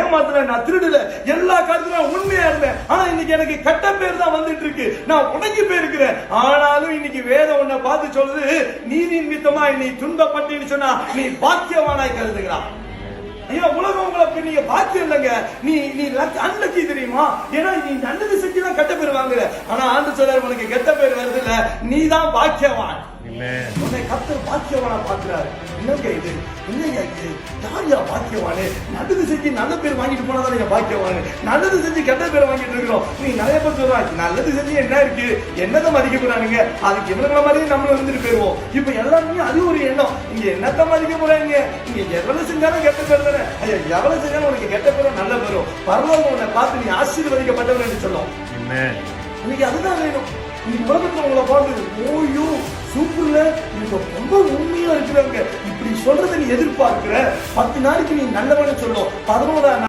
ஏமாத்தல, நான் திருடல, எல்லா காலத்திலும் உண்மையா இருந்தேன். ஆனா இன்னைக்கு எனக்கு கெட்ட பேர் தான் வந்துட்டு இருக்கு, நான் உடங்கி போயிருக்கிறேன். ஆனாலும் இன்னைக்கு வேதம் உன்னை பார்த்து சொல்லுது, நீதி நிமித்தமா நீ துன்பப்பட்டு சொன்னா நீ பாக்கியவானாய் கருதுகிறான். உலகம் உங்களுக்கு நீங்க பாக்கியம் இல்லைங்க, நீ நீ அன்லக்கி தெரியுமா? ஏன்னா நீ நல்லது செஞ்சுதான் கெட்ட பேர் வாங்குற. ஆனா ஆண்டு சொல்றாரு, உனக்கு கெட்ட பேர் வருது இல்ல, நீ தான் பாக்கியவான். உன்னை கர்த்தர் பாக்கியவானா பாக்குறாரு. என்னங்க இது, என்னையா இது, யாரியா பாக்கியவானு? நல்லது செஞ்சு நல்ல பேர் வாங்கிட்டு போனாதான் பாக்கியவானு, நல்லது செஞ்சு கெட்ட பேர் வாங்கிட்டு இருக்கிறோம். நீ நிறைய பேர் சொல்றாங்க, நல்லது செஞ்சு என்ன இருக்கு, என்னதான் மதிக்க போறானுங்க, அதுக்கு இவங்கள மாதிரி நம்மளும் இருந்துட்டு போயிருவோம். இப்ப எல்லாருமே அது ஒரு எண்ணம், இங்க என்னத்த மதிக்க போறாங்க, இங்க எவ்வளவு செஞ்சாலும் கெட்ட பேர் தானே. ஐயா, எவ்வளவு செஞ்சாலும் உனக்கு கெட்ட பேரும் நல்ல பேரும் பரவாயில்ல, உன்னை பார்த்து நீ ஆசீர்வதிக்கப்பட்டவன் என்று சொல்லும். இன்னைக்கு அதுதான் வேணும். இன்னைக்கு உலகத்துல உங்களை பார்த்து ஓய்யோ சூப்பர்ல, நீங்க ரொம்ப உண்மையா இருக்கிறவங்க இப்படி சொல்றதை நீ எதிர்பார்க்கிற. 10 நாளைக்கு நீ நல்லவன்னு சொல்லும், 11